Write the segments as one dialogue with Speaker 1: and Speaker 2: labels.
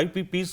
Speaker 1: IPPs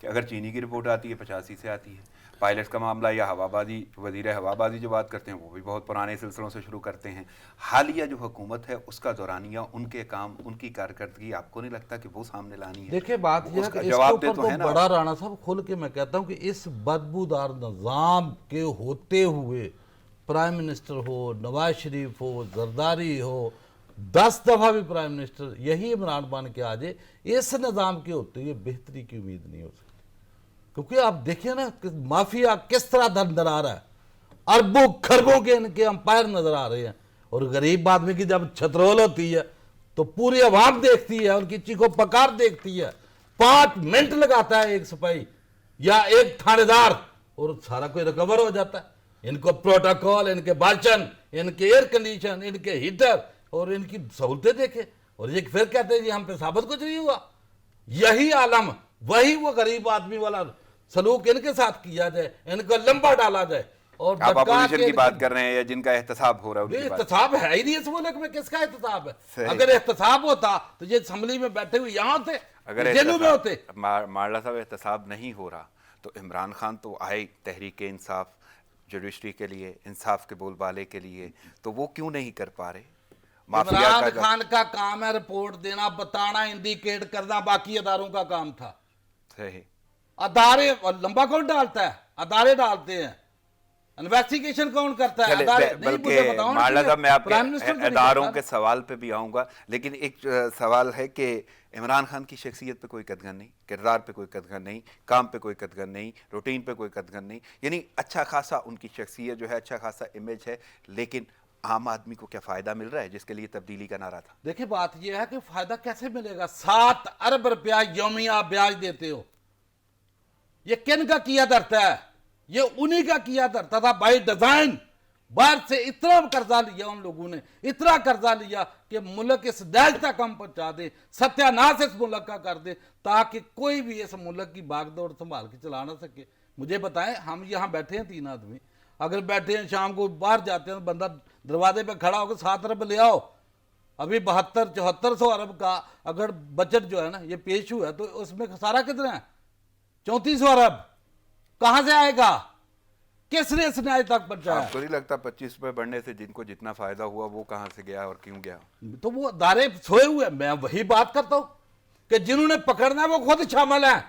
Speaker 2: کہ اگر چینی کی رپورٹ آتی ہے 85 سے آتی ہے، پائلٹس کا معاملہ یا ہوا بازی، وزیر ہوا بازی جو بات کرتے ہیں وہ بھی بہت پرانے سلسلوں سے شروع کرتے ہیں. حالیہ جو حکومت ہے اس کا دورانیہ، ان کے کام، ان کی کارکردگی آپ کو نہیں لگتا کہ وہ سامنے لانی ہے؟
Speaker 3: دیکھیں بات یہ ہے کہ اس کے
Speaker 2: جواب دے
Speaker 3: اوپر
Speaker 2: تو ہے
Speaker 3: تو
Speaker 2: نا.
Speaker 3: بڑا رانا صاحب کھل کے میں کہتا ہوں کہ اس بدبودار نظام کے ہوتے ہوئے پرائم منسٹر ہو، نواز شریف ہو، زرداری ہو، 10 دفعہ بھی پرائم منسٹر یہی عمران بن کے آ جائے، اس نظام کے ہوتے ہوئے بہتری کی امید نہیں ہو سکتی. کیونکہ آپ دیکھیں نا کہ مافیا کس طرح در آ رہا ہے، اربوں خربوں کے ان کے امپائر نظر آ رہے ہیں. اور غریب آدمی کی جب چھترول ہوتی ہے تو پوری عوام دیکھتی ہے، ان کی چیخو پکار دیکھتی ہے. 5 منٹ لگاتا ہے ایک سپاہی یا ایک تھانے دار اور سارا کوئی ریکور ہو جاتا ہے. ان کو پروٹوکول، ان کے باشن، ان کے ایئر کنڈیشن، ان کے ہیٹر اور ان کی سہولتیں دیکھیں، اور یہ پھر کہتے ہیں جی ہم پہ ثابت کچھ نہیں ہوا. یہی عالم، وہی وہ غریب آدمی والا سلوک ان کے ساتھ کیا جائے، ان کو لمبا ڈالا جائے. اور
Speaker 2: آپ اپوزیشن کی بات کر رہے ہیں یا جن کا احتساب ہو رہا ہے ان کی بات؟
Speaker 3: احتساب ہے ہی نہیں اس ملک میں، کس کا احتساب ہے؟ اگر احتساب ہوتا تو یہ اسمبلی میں بیٹھے ہوئے یہاں ہوتے،
Speaker 2: اگر
Speaker 3: جیلوں میں ہوتے.
Speaker 2: مارلا صاحب احتساب نہیں ہو رہا تو عمران خان تو آئے تحریک انصاف جوڈیشری کے لیے، انصاف کے بول بالے کے لیے، تو وہ کیوں نہیں کر پا رہے؟
Speaker 3: عمران خان کا کام ہے رپورٹ دینا، بتانا، انڈیکیٹ کرنا، باقی اداروں کا کام تھا.
Speaker 2: صحیح.
Speaker 3: ادارے لمبا کون ڈالتا ہے؟ ادارے ڈالتے ہیں. انویسٹیگیشن کون کرتا ہے؟
Speaker 2: بلکہ مارلا صاحب میں آپ کے اداروں کے سوال پہ بھی آؤں گا، لیکن ایک سوال ہے کہ عمران خان کی شخصیت پہ کوئی قدغن نہیں، کردار پہ کوئی قدغن نہیں، کام پہ کوئی قدغن نہیں، روٹین پہ کوئی قدغن نہیں. یعنی اچھا خاصا ان کی شخصیت جو ہے، اچھا خاصا امیج ہے، لیکن عام آدمی کو کیا فائدہ مل رہا ہے جس کے لیے تبدیلی کا نعرہ تھا؟
Speaker 3: دیکھیں بات یہ ہے کہ فائدہ کیسے ملے گا؟ 7 ارب روپیہ یومیہ بیاج دیتے ہو. یہ کن کا کیا دھرتا ہے؟ یہ انہی کا کیا دھرتا تھا بائی ڈیزائن. باہر سے اتنا قرضہ لیا ان لوگوں نے، اتنا قرضہ لیا کہ ملک اس ڈیج تک ہم پہنچا دے، ستیہ ناش اس ملک کا کر دے، تاکہ کوئی بھی اس ملک کی باغ دوڑ سنبھال کے چلا نہ سکے. مجھے بتائیں، ہم یہاں بیٹھے ہیں 3 آدمی، اگر بیٹھے ہیں شام کو باہر جاتے ہیں، بندہ دروازے پہ کھڑا ہو کے 7 ارب لے آؤ. ابھی 7200-7400 ارب کا اگر بجٹ جو ہے نا یہ پیش ہوا ہے، تو اس میں خسارہ کتنا ہے؟ 3400 ارب. کہاں سے آئے گا؟ کس نے اس نے آج تک پہنچایا؟
Speaker 2: آپ کو نہیں لگتا 25 روپے بڑھنے سے جن کو جتنا فائدہ ہوا وہ کہاں سے گیا اور کیوں گیا؟
Speaker 3: تو وہ ادارے سوئے ہوئے. میں وہی بات کرتا ہوں کہ جنہوں نے پکڑنا ہے وہ خود شامل ہیں،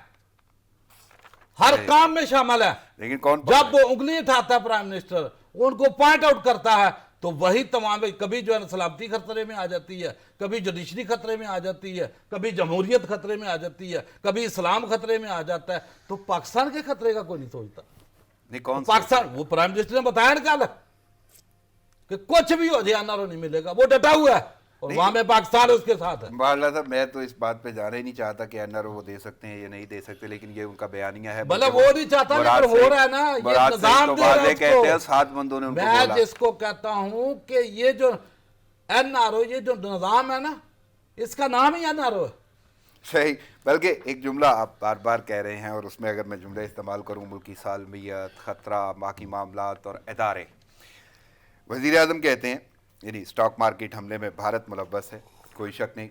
Speaker 3: ہر کام میں شامل ہے.
Speaker 2: لیکن کون
Speaker 3: جب وہ انگلی اٹھاتا ہے پرائم منسٹر، ان کو پوائنٹ آؤٹ کرتا ہے، تو وہی تمام، کبھی جو ہے سلامتی خطرے میں آ جاتی ہے، کبھی جوڈیشری خطرے میں آ جاتی ہے، کبھی جمہوریت خطرے میں آ جاتی ہے، کبھی اسلام خطرے میں آ جاتا ہے. تو پاکستان کے خطرے کا کوئی نہیں سوچتا.
Speaker 2: نہیں کون
Speaker 3: پاکستان، وہ پرائم منسٹر نے بتایا نا کل کہ کچھ بھی ہو جائے انارو نہیں ملے گا، وہ ڈٹا ہوا ہے اور وہاں میں پاکستان اس کے ساتھ ہے.
Speaker 2: مارلا صاحب میں تو اس بات پہ جانا ہی نہیں چاہتا کہ این آر او وہ دے سکتے ہیں یا نہیں دے سکتے، لیکن یہ ان کا بیانیہ ہے.
Speaker 3: بھلا وہ نہیں چاہتا لیکن ہو رہا ہے نا، یہ نظام دے رہا ہے
Speaker 2: کہتے ہیں 7 بندوں نے ان کو
Speaker 3: میں
Speaker 2: بولا.
Speaker 3: جس کو کہتا ہوں کہ یہ جو این آر او، یہ جو نظام ہے نا، اس کا نام ہی این آر او ہے.
Speaker 2: صحیح. بلکہ ایک جملہ آپ بار بار کہہ رہے ہیں، اور اس میں اگر میں جملے استعمال کروں، ملکی سالمیت، خطرہ، باقی معاملات اور ادارے. وزیر اعظم کہتے ہیں یعنی اسٹاک مارکیٹ حملے میں بھارت ملوث ہے، کوئی شک نہیں.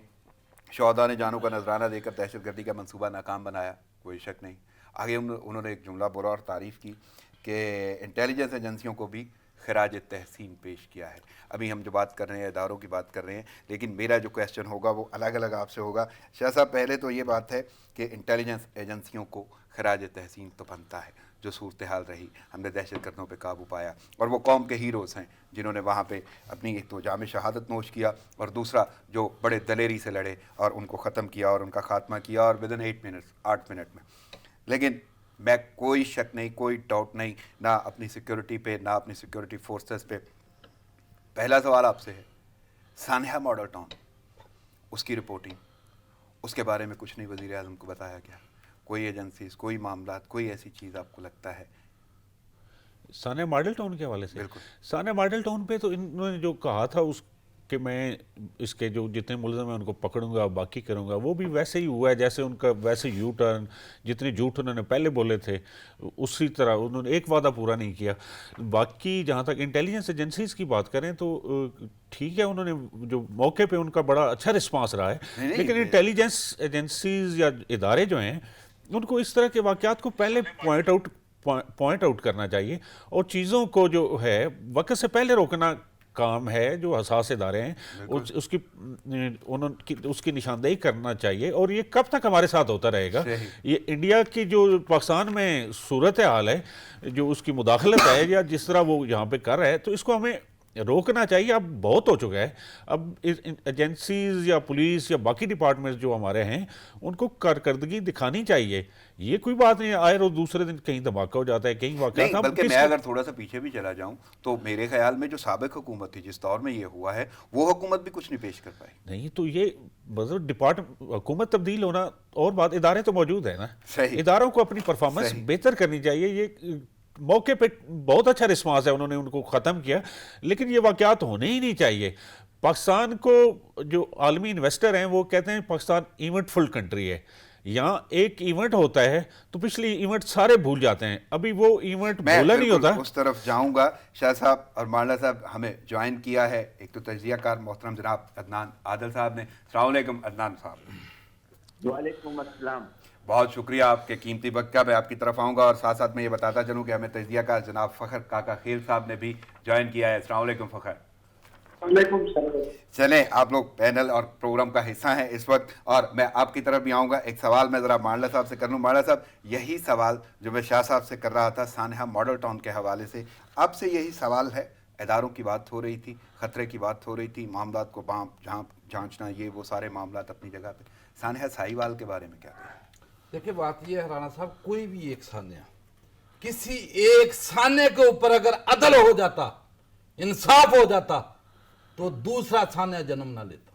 Speaker 2: شہداء نے جانوں کا نذرانہ دے کر دہشت گردی کا منصوبہ ناکام بنایا، کوئی شک نہیں. آگے انہوں نے ایک جملہ بولا اور تعریف کی کہ انٹیلیجنس ایجنسیوں کو بھی خراج تحسین پیش کیا ہے. ابھی ہم جو بات کر رہے ہیں اداروں کی بات کر رہے ہیں، لیکن میرا جو کویسچن ہوگا وہ الگ الگ آپ سے ہوگا. شاہ صاحب پہلے تو یہ بات ہے کہ انٹیلیجنس ایجنسیوں کو خراج تحسین تو بنتا ہے، جو صورتحال رہی، ہم نے دہشت گردوں پہ قابو پایا، اور وہ قوم کے ہیروز ہیں جنہوں نے وہاں پہ اپنی ایک تو جام شہادت نوش کیا، اور دوسرا جو بڑے دلیری سے لڑے اور ان کو ختم کیا اور ان کا خاتمہ کیا، اور ودن 8 منٹ میں. لیکن میں کوئی شک نہیں، کوئی ڈاؤٹ نہیں، نہ اپنی سیکیورٹی پہ، نہ اپنی سیکیورٹی فورسز پہ. پہلا سوال آپ سے ہے، سانحہ ماڈل ٹاؤن، اس کی رپورٹنگ، اس کے بارے میں کچھ نہیں وزیر اعظم کو بتایا گیا؟ کوئی ایجنسیز، کوئی معاملات، کوئی ایسی چیز آپ کو لگتا ہے؟
Speaker 1: سانحہ ماڈل ٹاؤن کے حوالے سے
Speaker 2: بالکل.
Speaker 1: سانحہ ماڈل ٹاؤن پہ تو انہوں نے جو کہا تھا کہ میں اس کے جو جتنے ملزم ہیں ان کو پکڑوں گا باقی کروں گا، وہ بھی ویسے ہی ہوا ہے جیسے ان کا ویسے یو ٹرن، جتنے جھوٹ انہوں نے پہلے بولے تھے اسی طرح انہوں نے ایک وعدہ پورا نہیں کیا۔ باقی جہاں تک انٹیلیجنس ایجنسیز کی بات کریں تو ٹھیک ہے، انہوں نے جو موقع پہ ان کا بڑا اچھا رسپانس رہا ہے، لیکن انٹیلیجنس ایجنسیز یا ادارے جو ہیں ان کو اس طرح کے واقعات کو پہلے پوائنٹ آؤٹ کرنا چاہیے، اور چیزوں کو جو ہے وقت سے پہلے روکنا کام ہے جو حساس ادارے ہیں، اس کی نشاندہی کرنا چاہیے۔ اور یہ کب تک ہمارے ساتھ ہوتا رہے گا؟ یہ انڈیا کی جو پاکستان میں صورت حال ہے، جو اس کی مداخلت ہے یا جس طرح وہ یہاں پہ کر رہا ہے، تو اس کو ہمیں روکنا چاہیے۔ اب بہت ہو چکا ہے، اب ایجنسیز یا پولیس یا باقی ڈپارٹمنٹس جو ہمارے ہیں ان کو کارکردگی دکھانی چاہیے۔ یہ کوئی بات نہیں ہے آئے روز دوسرے دن کہیں دھماکہ ہو جاتا ہے، کہیں واقعات۔
Speaker 2: بلکہ میں اگر تھوڑا سا پیچھے بھی چلا جاؤں تو میرے خیال میں جو سابق حکومت تھی جس دور میں یہ ہوا ہے، وہ حکومت بھی کچھ نہیں پیش کر پائی۔
Speaker 1: نہیں تو یہ حکومت تبدیل ہونا اور بات، ادارے تو موجود ہیں نا، اداروں کو اپنی پرفارمنس بہتر کرنی چاہیے۔ یہ موقع پہ بہت اچھا رسپانس ہے، انہوں نے ان کو ختم کیا، لیکن یہ واقعات ہونے ہی نہیں چاہیے۔ پاکستان کو جو عالمی انویسٹر ہیں وہ کہتے ہیں پاکستان ایونٹ فل کنٹری ہے، یہاں ایک ایونٹ ہوتا ہے تو پچھلی ایونٹ سارے بھول جاتے ہیں، ابھی وہ ایونٹ بھولا نہیں ہوتا۔
Speaker 2: میں اس طرف جاؤں گا۔ شاہ صاحب اور مالا صاحب ہمیں جوائن کیا ہے ایک تو تجزیہ کار محترم جناب عدنان عادل صاحب نے۔ السلام علیکم عدنان صاحب۔
Speaker 4: وعلیکم السلام۔
Speaker 2: بہت شکریہ آپ کے قیمتی وقت کا۔ میں آپ کی طرف آؤں گا اور ساتھ ساتھ میں یہ بتاتا چلوں کہ ہمیں تجزیہ کار جناب فخر کاکا خیل صاحب نے بھی جوائن کیا ہے۔ السلام علیکم فخر۔
Speaker 4: وعلیکم السلام۔
Speaker 2: چلیں، آپ لوگ پینل اور پروگرام کا حصہ ہیں اس وقت، اور میں آپ کی طرف بھی آؤں گا۔ ایک سوال میں ذرا مانڈلا صاحب سے کر لوں۔ مانڈلا صاحب، یہی سوال جو میں شاہ صاحب سے کر رہا تھا سانحہ ماڈل ٹاؤن کے حوالے سے، اب سے یہی سوال ہے۔ اداروں کی بات ہو رہی تھی، خطرے کی بات ہو رہی تھی، معاملات کو جانچنا، یہ وہ سارے معاملات اپنی جگہ پہ۔ سانحہ ساہیوال کے بارے میں کیا کہیں؟
Speaker 3: دیکھیں بات یہ ہے رانا صاحب، کوئی بھی ایک سانحہ، کسی ایک سانحے کے اوپر اگر عدل ہو جاتا، انصاف ہو جاتا، تو دوسرا سانحہ جنم نہ لیتا۔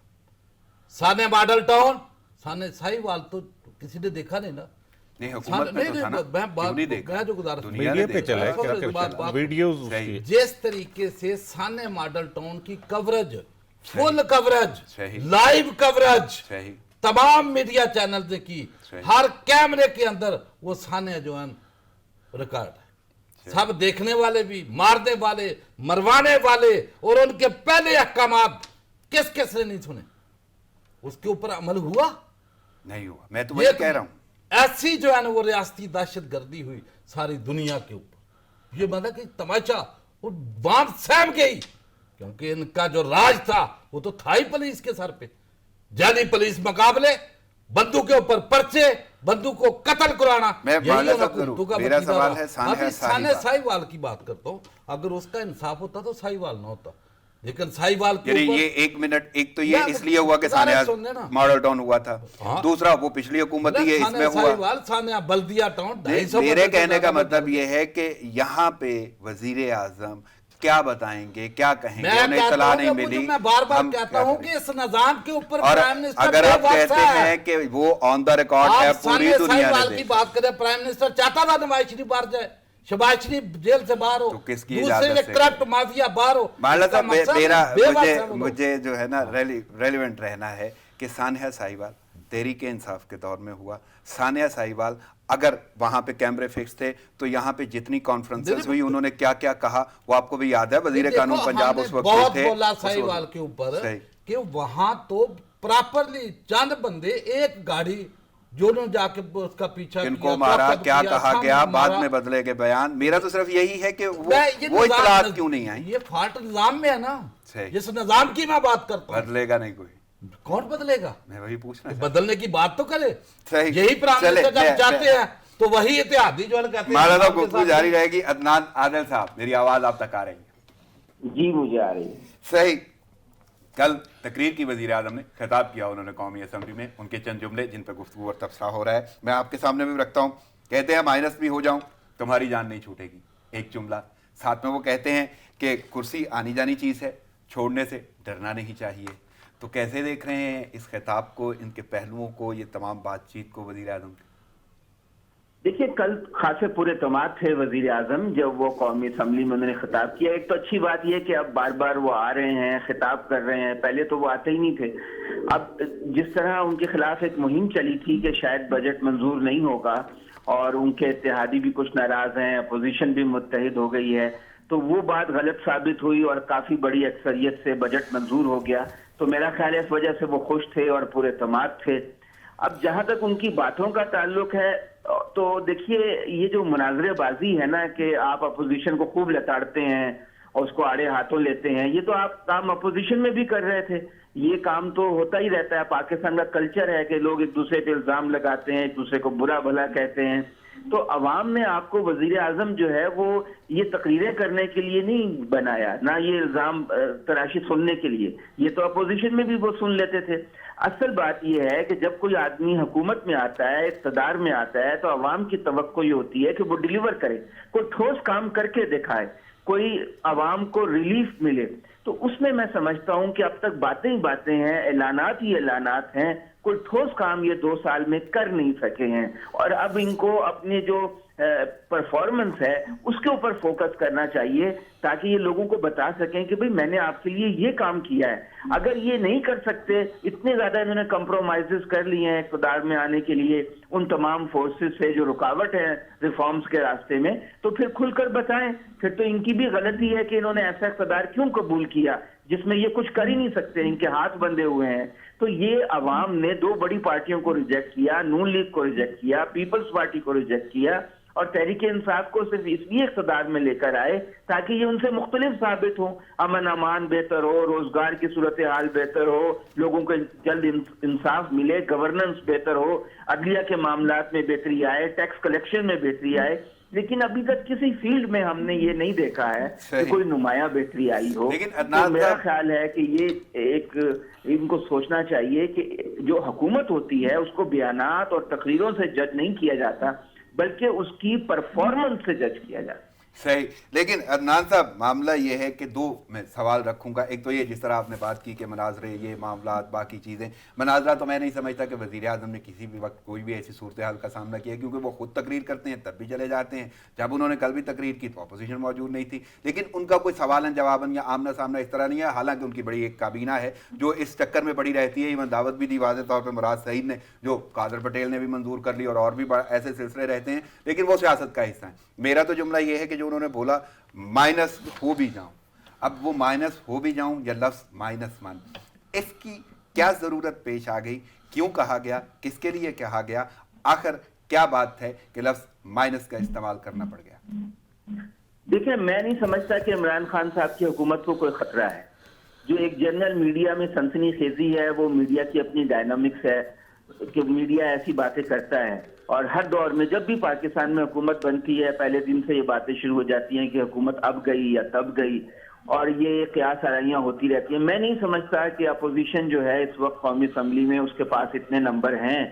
Speaker 3: سانحہ ماڈل ٹاؤن، سانحہ ساہیوال تو کسی نے دیکھا نہیں نا۔
Speaker 2: نہیں، حکومت میں تو تھا نا، کیوں نہیں دیکھا؟
Speaker 1: میڈیا پہ چلا ہے، کیا کرتا ہے ویڈیوز۔
Speaker 3: جس طریقے سے سانحہ ماڈل ٹاؤن کی کوریج، فل کوریج، لائیو کوریج تمام میڈیا چینلز نے کی، ہر کیمرے کے اندر وہ سانحہ جو ہے ریکارڈ ہے، سب دیکھنے والے بھی، مارنے والے، مروانے والے، اور ان کے پہلے احکامات کس کس نے نہیں سنے؟ اس کے اوپر عمل ہوا
Speaker 2: نہیں ہوا۔ میں تو وہی کہہ رہا ہوں،
Speaker 3: ایسی جو ہے نا وہ ریاستی دہشت گردی ہوئی ساری دنیا کے اوپر۔ یہ مطلب کہ تماشا وہ باندھ سہم گئی، کیونکہ ان کا جو راج تھا وہ تو تھا ہی پولیس کے سر پہ۔ جعلی پولیس مقابلے، بندوق کے اوپر پرچے، بندوق کو قتل کرانا۔
Speaker 2: میں میرا سوال ہے
Speaker 3: سانحہ ساہیوال کی بات کرتا ہوں، اگر اس کا انصاف ہوتا تو ساہیوال نہ ہوتا، لیکن ساہیوال کے اوپر
Speaker 2: یہ ایک منٹ، ایک تو یہ اس لیے ہوا کہ سانحہ ماڈل ٹاؤن ہوا تھا، دوسرا وہ پچھلی حکومت تھی، اس میں ہوا
Speaker 3: سانحہ بلدیہ ٹاؤن۔
Speaker 2: میرے کہنے کا مطلب یہ ہے کہ یہاں پہ وزیر اعظم کیا بتائیں گے، کیا کہیں گے، انہیں اطلاع نہیں ملی۔
Speaker 3: میں بار بار کہتا ہوں کہ اس نظام کے اوپر
Speaker 2: اور اگر آپ کہتے ہیں کہ وہ آن دا ریکارڈ ہے، پوری دنیا نے
Speaker 3: کی بات کریں، پرائم منسٹر چاہتا تھا نواز شریف باہر جائے، شہباز شریف جیل سے باہر ہو، دوسرے کرپٹ مافیا باہر ہو۔
Speaker 2: مالا صاحب، مجھے جو ہے نا ریلیونٹ رہنا ہے کہ سانحہ ساہیوال تحریک انصاف کے دور میں ہوا۔ سانحہ ساہیوال اگر وہاں پہ کیمرے فکس تھے تو یہاں پہ جتنی کانفرنسز ہوئی انہوں نے کیا کیا کہا وہ آپ کو بھی یاد ہے۔ وزیر قانون پنجاب اس وقت تھے۔
Speaker 3: بہت بولا ساہیوال کے اوپر کہ وہاں تو پراپرلی چند بندے، ایک گاڑی جو انہوں جا کے اس کا پیچھا
Speaker 2: ان کو مارا، کیا کہا گیا، بعد میں بدلے گئے بیان۔ میرا تو صرف یہی ہے کہ وہ اطلاعات کیوں نہیں آئیں؟
Speaker 3: یہ فالٹ نظام میں ہے نا، جس نظام کی میں بات کرتا ہوں۔
Speaker 2: بدلے گا نہیں کوئی،
Speaker 3: کون بدلے گا؟
Speaker 2: میں وہی پوچھنا،
Speaker 3: بدلنے کی بات تو کرے۔ یہی پرائم منسٹر جب جاتے ہیں تو وہی اتحادی جو ہے کہتے ہیں۔
Speaker 2: مالا صاحب گفتگو جاری رہے گی۔ عدنان عادل صاحب، میری آواز آپ تک آ رہی ہے؟
Speaker 4: جی مجھے آ رہی ہے۔
Speaker 2: صحیح۔ کل تقریر کی وزیر اعظم نے خطاب کیا، انہوں نے قومی اسمبلی میں، ان کے چند جملے جن پہ گفتگو اور تبصرہ ہو رہا ہے میں آپ کے سامنے بھی رکھتا ہوں۔ کہتے ہیں مائنس بھی ہو جاؤں تمہاری جان نہیں چھوٹے گی، ایک جملہ۔ ساتھ میں وہ کہتے ہیں کہ کرسی آنی جانی چیز ہے، چھوڑنے سے ڈرنا نہیں چاہیے۔ تو کیسے دیکھ رہے ہیں اس خطاب کو، ان کے پہلوؤں کو، یہ تمام بات چیت کو وزیر اعظم کی؟
Speaker 4: دیکھیے کل خاصے پورے اعتماد تھے وزیر اعظم جب وہ قومی اسمبلی میں انہوں نے خطاب کیا. ایک تو اچھی بات یہ کہ اب بار بار وہ آ رہے ہیں, خطاب کر رہے ہیں, پہلے تو وہ آتے ہی نہیں تھے. اب جس طرح ان کے خلاف ایک مہم چلی تھی کہ شاید بجٹ منظور نہیں ہوگا اور ان کے اتحادی بھی کچھ ناراض ہیں, اپوزیشن بھی متحد ہو گئی ہے, تو وہ بات غلط ثابت ہوئی اور کافی بڑی اکثریت سے بجٹ منظور ہو گیا. تو میرا خیال ہے اس وجہ سے وہ خوش تھے اور پورے اعتماد تھے. اب جہاں تک ان کی باتوں کا تعلق ہے تو دیکھیے یہ جو مناظرے بازی ہے نا کہ آپ اپوزیشن کو خوب لتاڑتے ہیں اور اس کو آڑے ہاتھوں لیتے ہیں, یہ تو آپ کام اپوزیشن میں بھی کر رہے تھے. یہ کام تو ہوتا ہی رہتا ہے, پاکستان کا کلچر ہے کہ لوگ ایک دوسرے پہ الزام لگاتے ہیں, ایک دوسرے کو برا بھلا کہتے ہیں. تو عوام نے آپ کو وزیر اعظم جو ہے وہ یہ تقریریں کرنے کے لیے نہیں بنایا, نہ یہ الزام تراشی سننے کے لیے. یہ تو اپوزیشن میں بھی وہ سن لیتے تھے. اصل بات یہ ہے کہ جب کوئی آدمی حکومت میں آتا ہے, اقتدار میں آتا ہے, تو عوام کی توقع یہ ہوتی ہے کہ وہ ڈیلیور کرے, کوئی ٹھوس کام کر کے دکھائے, کوئی عوام کو ریلیف ملے. تو اس میں میں سمجھتا ہوں کہ اب تک باتیں ہی باتیں ہیں, اعلانات ہی اعلانات ہیں, کوئی ٹھوس کام یہ 2 سال میں کر نہیں سکے ہیں. اور اب ان کو اپنے جو پرفارمنس ہے اس کے اوپر فوکس کرنا چاہیے تاکہ یہ لوگوں کو بتا سکیں کہ بھئی میں نے آپ کے لیے یہ کام کیا ہے. اگر یہ نہیں کر سکتے, اتنے زیادہ انہوں نے کمپرومائزز کر لیے ہیں اقتدار میں آنے کے لیے ان تمام فورسز سے جو رکاوٹ ہے ریفارمز کے راستے میں, تو پھر کھل کر بتائیں. پھر تو ان کی بھی غلطی ہے کہ انہوں نے ایسا اقتدار کیوں قبول کیا جس میں یہ کچھ کر ہی نہیں سکتے, ان کے ہاتھ بندھے ہوئے ہیں. تو یہ عوام نے 2 بڑی پارٹیوں کو ریجیکٹ کیا, نون لیگ کو ریجیکٹ کیا, پیپلز پارٹی کو ریجیکٹ کیا, اور تحریک انصاف کو صرف اس لیے اقتدار میں لے کر آئے تاکہ یہ ان سے مختلف ثابت ہوں. امن امان بہتر ہو, روزگار کی صورتحال بہتر ہو, لوگوں کو جلد انصاف ملے, گورننس بہتر ہو, عدلیہ کے معاملات میں بہتری آئے, ٹیکس کلیکشن میں بہتری آئے. لیکن ابھی تک کسی فیلڈ میں ہم نے یہ نہیں دیکھا ہے کہ کوئی نمایاں بہتری آئی ہو. تو میرا خیال ہے کہ یہ ایک ان کو سوچنا چاہیے کہ جو حکومت ہوتی ہے اس کو بیانات اور تقریروں سے جج نہیں کیا جاتا بلکہ اس کی پرفارمنس سے جج کیا جاتا.
Speaker 2: صحیح. لیکن عدنان صاحب معاملہ یہ ہے کہ 2 میں سوال رکھوں گا. ایک تو یہ جس طرح آپ نے بات کی کہ مناظرے, یہ معاملات, باقی چیزیں, مناظرہ تو میں نہیں سمجھتا کہ وزیر اعظم نے کسی بھی وقت کوئی بھی ایسی صورتحال کا سامنا کیا, کیونکہ وہ خود تقریر کرتے ہیں تب بھی چلے جاتے ہیں. جب انہوں نے کل بھی تقریر کی تو اپوزیشن موجود نہیں تھی, لیکن ان کا کوئی سوالن جواباً یا آمنا سامنا اس طرح نہیں ہے. حالانکہ ان کی بڑی ایک کابینہ ہے جو اس چکر میں پڑی رہتی ہے. ایون دعوت بھی دی واضح طور پہ مراد سعید نے, جو قادر پٹیل نے بھی منظور کر لی, اور بھی ایسے سلسلے رہتے ہیں, لیکن وہ سیاست کا حصہ ہیں. میرا تو جملہ یہ ہے کہ جو انہوں نے بولا مائنس ہو بھی جاؤں, اب وہ مائنس ہو بھی جاؤں یا لفظ -1, اس کی کیا ضرورت پیش آ گئی, کیوں کہا گیا, کس کے لیے کہا گیا, آخر کیا بات ہے کہ لفظ مائنس کا استعمال کرنا پڑ گیا؟
Speaker 4: دیکھیں میں نہیں سمجھتا کہ عمران خان صاحب کی حکومت کو کوئی خطرہ ہے. جو ایک جنرل میڈیا میں سنسنی خیزی ہے وہ میڈیا کی اپنی ڈائنامکس ہے کہ میڈیا ایسی باتیں کرتا ہے, اور ہر دور میں جب بھی پاکستان میں حکومت بنتی ہے پہلے دن سے یہ باتیں شروع ہو جاتی ہیں کہ حکومت اب گئی یا تب گئی, اور یہ قیاس آرائیاں ہوتی رہتی ہیں. میں نہیں سمجھتا کہ اپوزیشن جو ہے اس وقت قومی اسمبلی میں اس کے پاس اتنے نمبر ہیں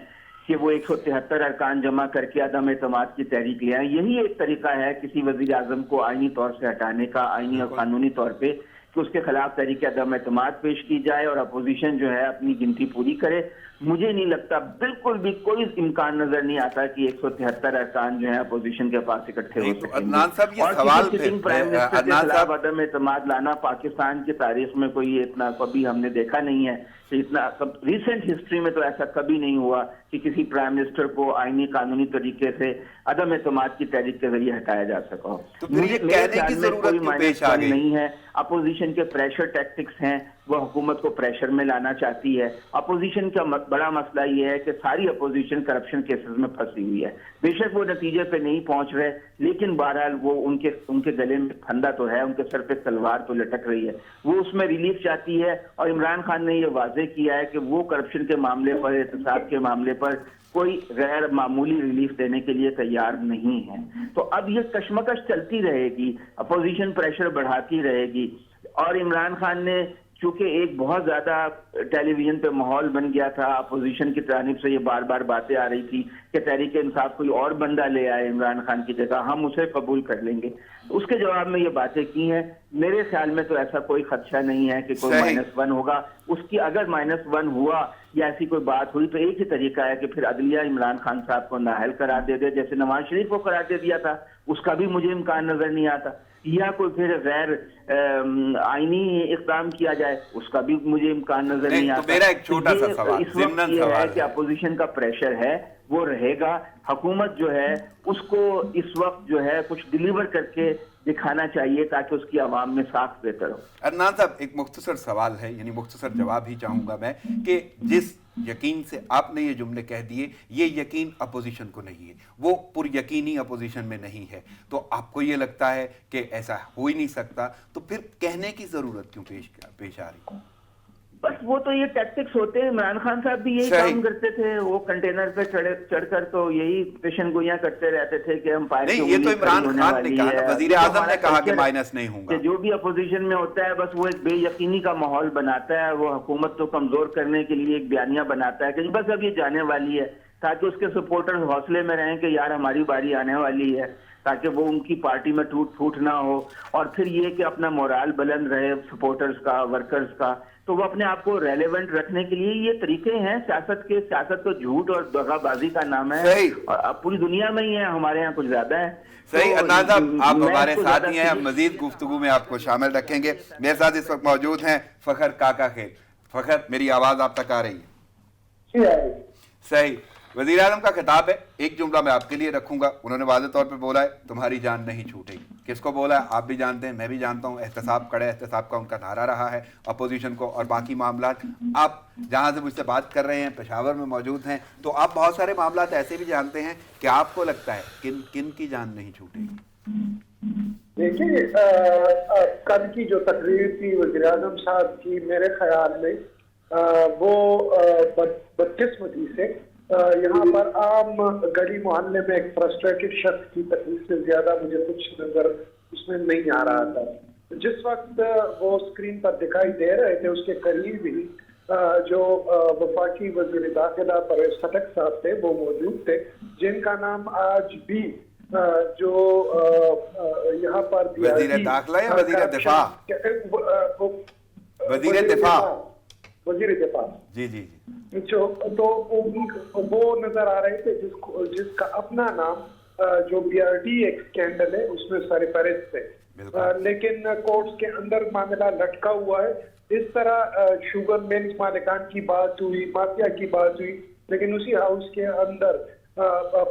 Speaker 4: کہ وہ 173 ارکان جمع کر کے عدم اعتماد کی تحریک لے آئیں. یہی ایک طریقہ ہے کسی وزیر اعظم کو آئینی طور سے ہٹانے کا, آئینی اور قانونی طور پہ, کہ اس کے خلاف تحریک عدم اعتماد پیش کی جائے اور اپوزیشن جو ہے اپنی گنتی پوری کرے. مجھے نہیں لگتا, بالکل بھی کوئی امکان نظر نہیں آتا کہ 173 ارکان جو ہیں اپوزیشن کے پاس اکٹھے ہو سکیں. اور کسی سٹنگ پرائم منسٹر کے خلاف عدم اعتماد لانا پاکستان کی تاریخ میں کوئی اتنا کبھی ہم نے دیکھا نہیں ہے. اتنا ریسنٹ ہسٹری میں تو ایسا کبھی نہیں ہوا کہ کسی پرائم منسٹر کو آئینی قانونی طریقے سے عدم اعتماد کی تحریک کے ذریعے ہٹایا جا سکا.
Speaker 2: مجھے کہنے کی ضرورت پیش آ گئی
Speaker 4: نہیں ہے. اپوزیشن کے پریشر ٹیکٹکس ہیں, وہ حکومت کو پریشر میں لانا چاہتی ہے. اپوزیشن کا بڑا مسئلہ یہ ہے کہ ساری اپوزیشن کرپشن کیسز میں پھنسی ہوئی ہے. بے شک وہ نتیجے پہ نہیں پہنچ رہے, لیکن بہرحال وہ ان کے گلے میں پھندا تو ہے, ان کے سر پہ تلوار تو لٹک رہی ہے. وہ اس میں ریلیف چاہتی ہے, اور عمران خان نے یہ واضح کیا ہے کہ وہ کرپشن کے معاملے پر, احتساب کے معاملے پر کوئی غیر معمولی ریلیف دینے کے لیے تیار نہیں ہے. تو اب یہ کشمکش چلتی رہے گی, اپوزیشن پریشر بڑھاتی رہے گی, اور عمران خان نے چونکہ ایک بہت زیادہ ٹیلی ویژن پہ ماحول بن گیا تھا، اپوزیشن کی جانب سے یہ بار بار باتیں آ رہی تھی کہ تحریک انصاف کوئی اور بندہ لے آئے عمران خان کی جگہ، ہم اسے قبول کر لیں گے، اس کے جواب میں یہ باتیں کی ہیں. میرے خیال میں تو ایسا کوئی خدشہ نہیں ہے کہ کوئی -1 ہوگا. اس کی اگر -1 ہوا یا ایسی کوئی بات ہوئی تو ایک ہی طریقہ ہے کہ پھر عدلیہ عمران خان صاحب کو نااہل قرار دے دے، جیسے نواز شریف کو قرار دے دیا تھا، اس کا بھی مجھے امکان نظر نہیں آتا. یا کوئی پھر غیر آئینی اقدام کیا جائے، اس کا بھی مجھے امکان نظر نہیں آتا.
Speaker 2: تو میرا ایک چھوٹا سا سوال
Speaker 4: اس وقت یہ ہے کہ اپوزیشن کا پریشر ہے وہ رہے گا. حکومت جو ہے اس کو اس وقت جو ہے کچھ ڈیلیور کر کے دکھانا چاہیے تاکہ اس کی عوام میں ساکھ بہتر ہو.
Speaker 2: عدنان صاحب ایک مختصر سوال ہے، یعنی مختصر جواب ہی چاہوں گا میں، کہ جس یقین سے آپ نے یہ جملے کہہ دیے یہ یقین اپوزیشن کو نہیں ہے، وہ پر یقینی اپوزیشن میں نہیں ہے، تو آپ کو یہ لگتا ہے کہ ایسا ہو ہی نہیں سکتا، تو پھر کہنے کی ضرورت کیوں پیش آ رہی؟
Speaker 4: بس وہ تو یہ ٹیکٹکس ہوتے ہیں. عمران خان صاحب بھی یہی کام کرتے تھے، وہ کنٹینر پہ چڑھ کر تو یہی پیشن گوئیاں کرتے رہتے تھے کہ ہم پائے.
Speaker 2: نہیں، یہ تو عمران خان نے کہا نا، وزیر اعظم نے کہا کہ مائنس نہیں ہوں گا.
Speaker 4: جو بھی اپوزیشن میں ہوتا ہے بس وہ ایک بے یقینی کا ماحول بناتا ہے، وہ حکومت کو کمزور کرنے کے لیے ایک بیانیہ بناتا ہے کہ بس اب یہ جانے والی ہے، تاکہ اس کے سپورٹرز حوصلے میں رہیں کہ یار ہماری باری آنے والی ہے، تاکہ وہ ان کی پارٹی میں ٹوٹ پھوٹ نہ ہو. اور پھر یہ کہ اپنا مورال بلند رہے سپورٹرز کا، ورکرز کا. تو وہ اپنے آپ کو ریلیونٹ رکھنے کے لیے یہ طریقے ہیں سیاست کے. سیاست تو جھوٹ اور دغا بازی کا نام ہے، اور پوری دنیا میں ہی ہے، ہمارے یہاں کچھ زیادہ ہے.
Speaker 2: صحیح. عدنان صاحب آپ ہمارے ساتھ ہی ہیں، ہم مزید گفتگو میں آپ کو شامل رکھیں گے. میرے ساتھ اس وقت موجود ہیں فخر کاکا خیل. فخر، میری آواز آپ تک آ رہی ہے؟ صحیح. وزیر اعظم کا خطاب ہے، ایک جملہ میں آپ کے لیے رکھوں گا. انہوں نے واضح طور پہ بولا ہے تمہاری جان نہیں چھوٹے گی. کس کو بولا ہے آپ بھی جانتے ہیں، میں بھی جانتا ہوں. احتساب کڑے احتساب کا ان کا نعرہ رہا ہے اپوزیشن کو. اور باقی معاملات آپ جہاں سے مجھ سے بات کر رہے ہیں پشاور میں موجود ہیں، تو آپ بہت سارے معاملات ایسے بھی جانتے ہیں کہ آپ کو لگتا ہے کن کن کی جان نہیں چھوٹے گی.
Speaker 5: دیکھیے، کل کی جو تقریر تھی وزیر اعظم صاحب کی، میرے خیال میں وہ بدقسمتی سے یہاں پر عام گلی محلے میں ایک فرسٹریٹڈ شخص کی تقریر سے زیادہ مجھے کچھ نظر اس میں نہیں آ رہا تھا. جس وقت وہ اسکرین پر دکھائی دے رہے تھے اس کے قریب ہی جو وفاقی وزیر داخلہ پرویز خٹک صاحب تھے وہ موجود تھے، جن کا نام آج بھی جو یہاں پر
Speaker 2: وزیر داخلہ یا وزیر دفاع؟ وزیر دفاع.
Speaker 5: وزیر دفاع.
Speaker 2: جی جی جی.
Speaker 5: تو وہ نظر آ رہے تھے جس کا اپنا نام جو BRD ایک اسکینڈل ہے اس میں سرفہرست ہے، لیکن کورٹس کے اندر معاملہ لٹکا ہوا ہے. اس طرح شوگر ملز مالکان کی بات ہوئی، مافیا کی بات ہوئی، لیکن اسی ہاؤس کے اندر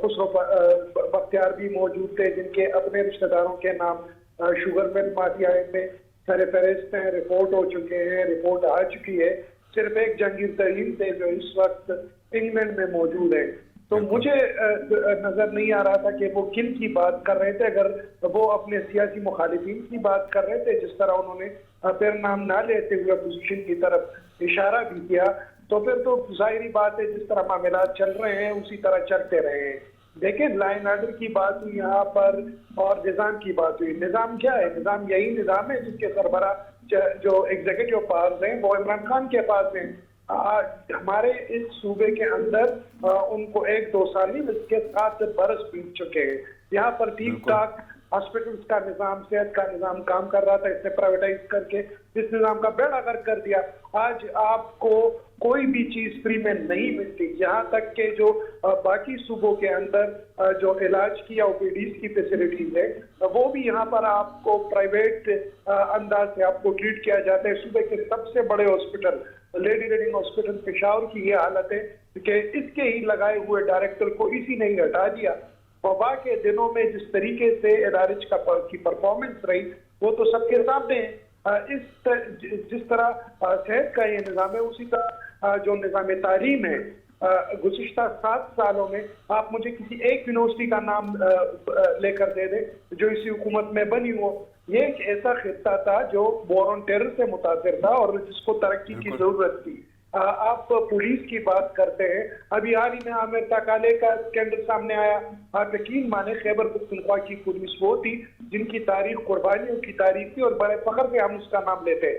Speaker 5: خسرو بختیار بھی موجود تھے جن کے اپنے رشتہ داروں کے نام شوگر مل مافیا میں سرفہرست ہیں. رپورٹ ہو چکے ہیں، رپورٹ آ چکی ہے. صرف ایک جہانگیر ترین تھے جو اس وقت انگلینڈ میں موجود ہیں. تو مجھے نظر نہیں آ رہا تھا کہ وہ کن کی بات کر رہے تھے. اگر وہ اپنے سیاسی مخالفین کی بات کر رہے تھے جس طرح انہوں نے پھر نام نہ لیتے ہوئے اپوزیشن کی طرف اشارہ بھی کیا، تو پھر تو ظاہری بات ہے جس طرح معاملات چل رہے ہیں اسی طرح چلتے رہے ہیں. دیکھیں، لا اینڈ آرڈر کی بات ہوئی یہاں پر اور نظام کی بات ہوئی. نظام کیا ہے؟ نظام یہی نظام ہے جس کے سربراہ جو ایگزیکٹو پاورز ہیں وہ عمران خان کے پاس ہیں. ہمارے اس صوبے کے اندر ان کو 1-2 سال نہیں بلکہ 7 برس بیت چکے ہیں. یہاں پر ٹھیک ٹھاک ہاسپٹلس کا نظام، صحت کا نظام کام کر رہا تھا. اس نے پرائیویٹائز کر کے اس نظام کا بیڑا غرق کر دیا. آج آپ کو کوئی بھی چیز فری میں نہیں ملتی، یہاں تک کہ جو باقی صوبوں کے اندر جو علاج کی یا OPDs کی فیسلٹیز ہے وہ بھی یہاں پر آپ کو پرائیویٹ انداز سے آپ کو ٹریٹ کیا جاتا ہے. صوبے کے سب سے بڑے hospital lady reading hospital Peshawar کی یہ حالت ہے کہ اس کے ہی لگائے ہوئے ڈائریکٹر کو اسی نے ہی ہٹا دیا. وبا کے دنوں میں جس طریقے سے ادارج کی پرفارمنس رہی وہ تو سب کے سامنے ہے. جس طرح صحت کا یہ نظام ہے اسی طرح جو نظام تعلیم ہے، گزشتہ 7 سالوں میں آپ مجھے کسی ایک یونیورسٹی کا نام لے کر دے دیں جو اسی حکومت میں بنی ہو. یہ ایک ایسا خطہ تھا جو وار آن ٹیرر سے متاثر تھا اور جس کو ترقی کی ضرورت تھی. آپ پولیس کی بات کرتے ہیں، ابھی حال ہی میں عامر تاکالے کا اسکینڈل سامنے آیا. آپ یقین مانے خیبر پختونخوا کی پولیس وہ تھی جن کی تاریخ قربانیوں کی تاریخ تھی اور بڑے فخر سے ہم اس کا نام لیتے ہیں.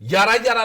Speaker 3: 11-11,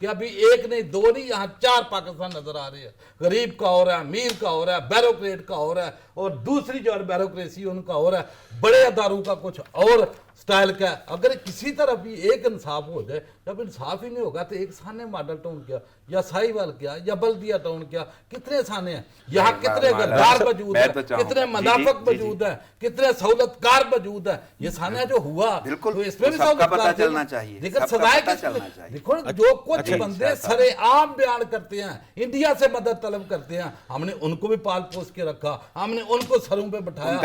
Speaker 3: کہ ابھی ایک نہیں دو نہیں یہاں 4 پاکستان نظر آ رہے ہیں. غریب کا ہو رہا ہے, امیر کا ہو رہا ہے, بیوروکریٹ کا ہو رہا ہے, اور دوسری جو بیوروکریسی ان کا ہو رہا ہے, بڑے اداروں کا کچھ اور سٹائل کا ہے. اگر کسی طرف بھی ایک انصاف ہو جائے, جب انصاف ہی نہیں ہوگا تو ایک سانے ماڈل ٹاؤن کیا یا ساہیوال کیا یا بلدیہ ٹاؤن کیا, کتنے سانے ہیں یہاں, کتنے غدار موجود ہیں, کتنے منافق موجود ہیں, کتنے سہولت کار موجود ہیں. یہ سانے جو ہوا تو اس میں بھی سہولت کار
Speaker 2: چلنا چاہیے,
Speaker 3: لیکن سزائے کس کو؟ دیکھو جو کچھ بندے سرے عام بیان کرتے ہیں, انڈیا سے مدد طلب کرتے ہیں, ہم نے ان کو بھی پال پوس کے رکھا, ہم نے ان کو سروں پہ بٹھایا.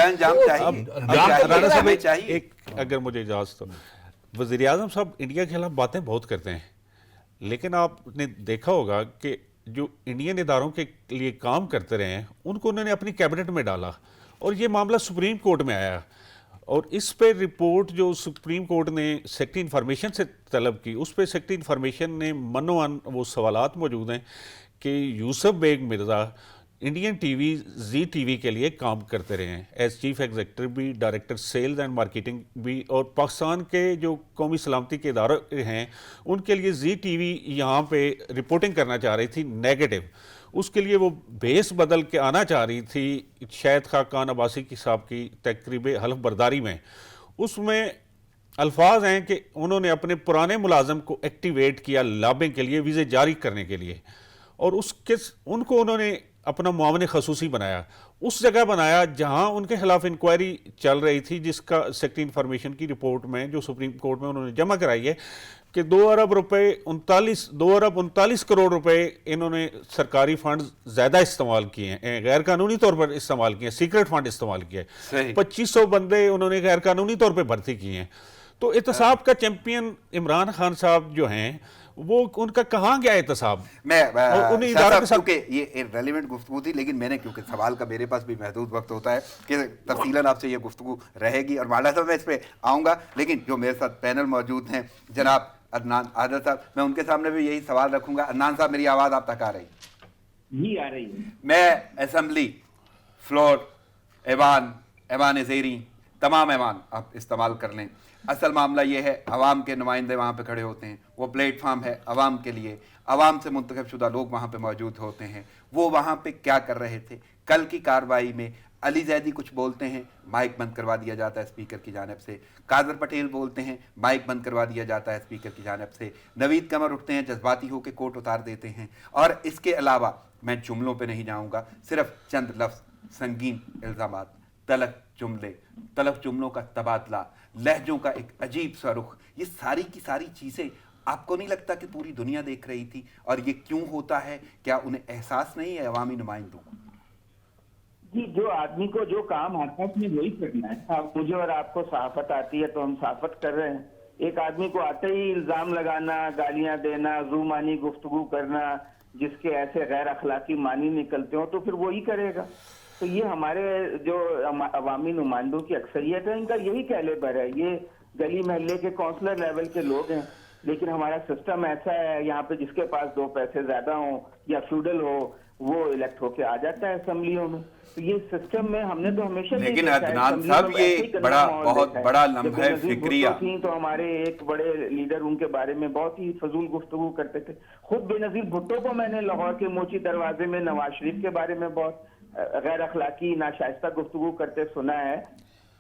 Speaker 1: ایک اگر مجھے اجازت ہو, وزیر اعظم صاحب انڈیا کے خلاف باتیں بہت کرتے ہیں, لیکن آپ نے دیکھا ہوگا کہ جو انڈین اداروں کے لیے کام کرتے رہے ہیں ان کو انہوں نے اپنی کیبنٹ میں ڈالا, اور یہ معاملہ سپریم کورٹ میں آیا, اور اس پہ رپورٹ جو سپریم کورٹ نے سیکٹری انفارمیشن سے طلب کی, اس پہ سیکٹری انفارمیشن نے منوان وہ سوالات موجود ہیں کہ Yousuf Baig Mirza Indian T V Zee T V کے لیے کام کرتے رہے ہیں ایز چیف ایگزیکٹو بھی, ڈائریکٹر سیلز اینڈ مارکیٹنگ بھی, اور پاکستان کے جو قومی سلامتی کے ادارے ہیں ان کے لیے زی ٹی وی یہاں پہ رپورٹنگ کرنا چاہ رہی تھی نیگیٹو, اس کے لیے وہ بیس بدل کے آنا چاہ رہی تھی شاہد خاقان عباسی کی صاحب کی تقریب حلف برداری میں. اس میں الفاظ ہیں کہ انہوں نے اپنے پرانے ملازم کو ایکٹیویٹ کیا لابنگ کے لیے, ویزے جاری کرنے کے لیے, اور ان کو انہوں نے اپنا معاون خصوصی بنایا, اس جگہ بنایا جہاں ان کے خلاف انکوائری چل رہی تھی, جس کا سیکٹری انفارمیشن کی رپورٹ میں جو سپریم کورٹ میں انہوں نے جمع کرائی ہے کہ 2 ارب 39 کروڑ روپے انہوں نے سرکاری فنڈ زیادہ استعمال کیے ہیں, غیر قانونی طور پر استعمال کیے ہیں, سیکرٹ فنڈ استعمال کیے ہیں, 2500 بندے انہوں نے غیر قانونی طور پہ بھرتی کیے ہیں. تو احتساب کا چیمپئن عمران خان صاحب جو ہیں وہ ان کا کہاں گیا احتساب؟
Speaker 2: میں کیونکہ یہ ریلیونٹ گفتگو تھی, لیکن میں نے کیونکہ سوال کا میرے پاس بھی محدود وقت ہوتا ہے کہ تفصیلاً آپ سے یہ گفتگو رہے گی, اور مالا صاحب میں اس پہ آؤں گا, لیکن جو میرے ساتھ پینل موجود ہیں جناب عدنان عادل صاحب, میں ان کے سامنے بھی یہی سوال رکھوں گا. عدنان صاحب میری آواز آپ تک آ رہی؟
Speaker 4: جی آ رہی ہے.
Speaker 2: میں اسمبلی فلور ایوان زیریں تمام ایوان آپ استعمال کر لیں, اصل معاملہ یہ ہے عوام کے نمائندے وہاں پہ کھڑے ہوتے ہیں, وہ پلیٹ فارم ہے عوام کے لیے, عوام سے منتخب شدہ لوگ وہاں پہ موجود ہوتے ہیں. وہ وہاں پہ کیا کر رہے تھے؟ کل کی کارروائی میں علی زیدی کچھ بولتے ہیں, مائک بند کروا دیا جاتا ہے اسپیکر کی جانب سے, قادر پٹیل بولتے ہیں, مائک بند کروا دیا جاتا ہے اسپیکر کی جانب سے, نوید قمر اٹھتے ہیں جذباتی ہو کے کوٹ اتار دیتے ہیں. اور اس کے علاوہ میں جملوں پہ نہیں جاؤں گا, صرف چند لفظ, سنگین الزامات, تلخ جملوں کا تبادلہ, لہجوں کا ایک عجیب سا رخ, یہ ساری کی ساری چیزیں آپ کو نہیں لگتا کہ پوری دنیا دیکھ رہی تھی؟ اور یہ کیوں ہوتا ہے؟ کیا انہیں احساس نہیں ہے عوامی نمائندوں کو؟
Speaker 4: جی, جو آدمی کو جو کام آتا ہے اپنے وہی کرنا ہے. اب مجھے اور آپ کو صحافت آتی ہے تو ہم صحافت کر رہے ہیں. ایک آدمی کو آتے ہی الزام لگانا, گالیاں دینا, زو مانی گفتگو کرنا, جس کے ایسے غیر اخلاقی معنی نکلتے ہوں تو پھر وہی کرے گا. تو یہ ہمارے جو عوامی نمائندوں کی اکثریت ہے, ان کا یہی کیلیبر ہے. یہ گلی محلے کے کونسلر لیول کے لوگ ہیں, لیکن ہمارا سسٹم ایسا ہے یہاں پہ جس کے پاس 2 پیسے زیادہ ہوں یا فیوڈل ہو وہ الیکٹ ہو کے آ جاتا ہے اسمبلیوں میں. تو یہ سسٹم میں ہم نے تو ہمیشہ,
Speaker 2: لیکن عدنان صاحب یہ بہت بڑا لمحہ فکریہ
Speaker 4: تھی, تو ہمارے ایک بڑے لیڈر ان کے بارے میں بہت ہی فضول گفتگو کرتے تھے. خود بے نظیر بھٹو کو میں نے لاہور کے موچی دروازے میں نواز شریف کے بارے میں بہت غیر اخلاقی ناشائستہ گفتگو کرتے سنا ہے.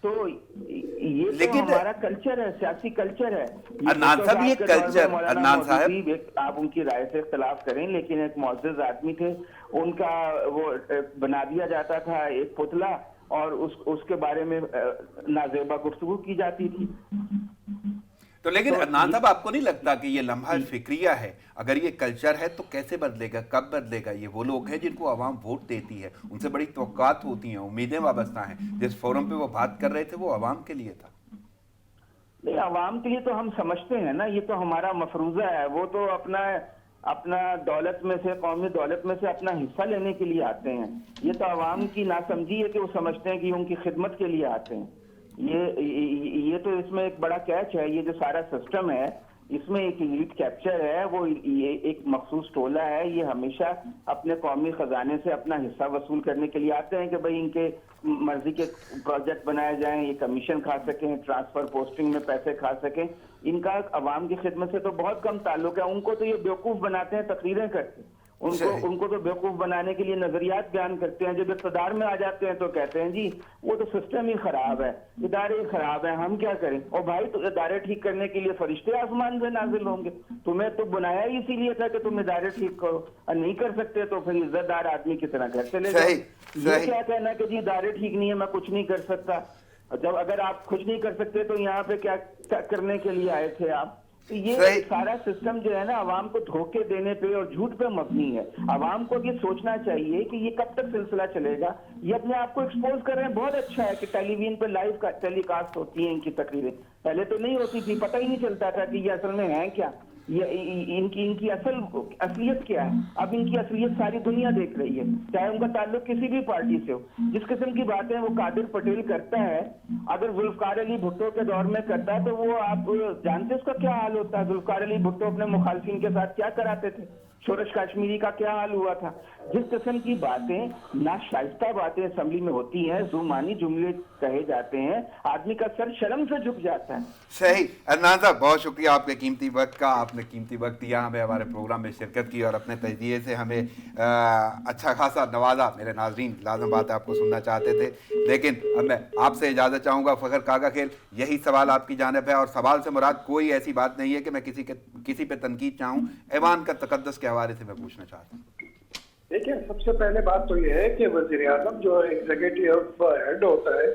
Speaker 4: تو یہ لیکن ہمارا کلچر ہے, سیاسی کلچر ہے.
Speaker 2: عدنان صاحب یہ کلچر, عدنان صاحب
Speaker 4: آپ ان کی رائے سے اختلاف کریں, لیکن ایک معزز آدمی تھے, ان کا وہ بنا دیا جاتا تھا ایک پتلا, اور اس کے بارے میں نازیبا گفتگو کی جاتی تھی.
Speaker 2: تو لیکن عدنان صاحب آپ کو نہیں لگتا کہ یہ لمحہ فکریہ ہے؟ اگر یہ کلچر ہے تو کیسے بدلے گا, کب بدلے گا؟ یہ وہ لوگ ہیں جن کو عوام ووٹ دیتی ہے, ان سے بڑی توقعات ہوتی ہیں, امیدیں وابستہ ہیں. جس فورم پہ وہ بات کر رہے تھے وہ عوام کے لیے تھا.
Speaker 4: نہیں, عوام کے لیے تو ہم سمجھتے ہیں نا, یہ تو ہمارا مفروضہ ہے. وہ تو اپنا دولت میں سے, قومی دولت میں سے اپنا حصہ لینے کے لیے آتے ہیں. یہ تو عوام کی ناسمجھی ہے کہ وہ سمجھتے ہیں کہ ان کی خدمت کے لیے آتے ہیں. یہ تو اس میں ایک بڑا کیچ ہے. یہ جو سارا سسٹم ہے اس میں ایک ایلیٹ کیپچر ہے، وہ یہ ایک مخصوص ٹولہ ہے، یہ ہمیشہ اپنے قومی خزانے سے اپنا حصہ وصول کرنے کے لیے آتے ہیں کہ بھئی ان کے مرضی کے پروجیکٹ بنائے جائیں، یہ کمیشن کھا سکیں، ٹرانسفر پوسٹنگ میں پیسے کھا سکیں. ان کا عوام کی خدمت سے تو بہت کم تعلق ہے. ان کو تو یہ بیوقوف بناتے ہیں، تقریریں کرتے ہیں، ان کو تو بیوقوف بنانے کے لیے نظریات بیان کرتے ہیں. جب اقتدار میں آ جاتے ہیں تو کہتے ہیں جی وہ تو سسٹم ہی خراب ہے، ادارے ہی خراب ہیں، ہم کیا کریں. اور بھائی تو ادارے ٹھیک کرنے کے لیے فرشتے آسمان سے نازل ہوں گے. تمہیں تو بنایا ہی اسی لیے تھا کہ تم ادارے ٹھیک کرو، اور نہیں کر سکتے تو پھر عزت دار آدمی کی طرح گھر چلے جاؤ. یہ کیا کہنا کہ جی ادارے ٹھیک نہیں ہے میں کچھ نہیں کر سکتا. جب اگر آپ کچھ نہیں کر سکتے تو یہاں پہ کیا کرنے کے لیے آئے تھے آپ. یہ سارا سسٹم جو ہے نا عوام کو دھوکے دینے پہ اور جھوٹ پہ مبنی ہے. عوام کو یہ سوچنا چاہیے کہ یہ کب تک سلسلہ چلے گا. یہ اپنے آپ کو ایکسپوز کر رہے ہیں. بہت اچھا ہے کہ ٹیلی ویژن پہ لائیو ٹیلی کاسٹ ہوتی ہیں ان کی تقریریں. پہلے تو نہیں ہوتی تھی، پتہ ہی نہیں چلتا تھا کہ یہ اصل میں ہے کیا، یہ ان کی اصلیت کیا ہے. اب ان کی اصلیت ساری دنیا دیکھ رہی ہے، چاہے ان کا تعلق کسی بھی پارٹی سے ہو. جس قسم کی باتیں وہ قادر پٹیل کرتا ہے، اگر ذوالفقار علی بھٹو کے دور میں کرتا ہے تو وہ آپ جانتے اس کا کیا حال ہوتا ہے. ذوالفقار علی بھٹو اپنے مخالفین کے ساتھ کیا کراتے تھے، شورش کاشمیری کا کیا حال ہوا تھا. جس قسم کی باتیں ناشائستہ باتیں اسمبلی میں ہوتی ہیں، زمانی جملے کہے جاتے ہیں، آدمی کا سر شرم سے جھک جاتا ہے.
Speaker 2: صحیح. عدنان صاحب بہت شکریہ آپ کے قیمتی وقت کا. آپ نے قیمتی وقت دیا ہمیں، ہمارے پروگرام میں شرکت کی اور اپنے تجزیے سے ہمیں اچھا خاصا نوازا. میرے ناظرین لازم بات ہے آپ کو سننا چاہتے تھے، لیکن اب میں آپ سے اجازت چاہوں گا. فخر کاکا کھیل، یہی سوال آپ کی جانب ہے، اور سوال سے مراد کوئی ایسی بات نہیں ہے کہ میں کسی پہ تنقید چاہوں. ایوان کا تقدس کے حوالے سے میں پوچھنا چاہتا ہوں.
Speaker 5: دیکھیں، سب سے پہلے بات تو یہ ہے کہ وزیر اعظم جو ایگزیکٹو ہیڈ ہوتا ہے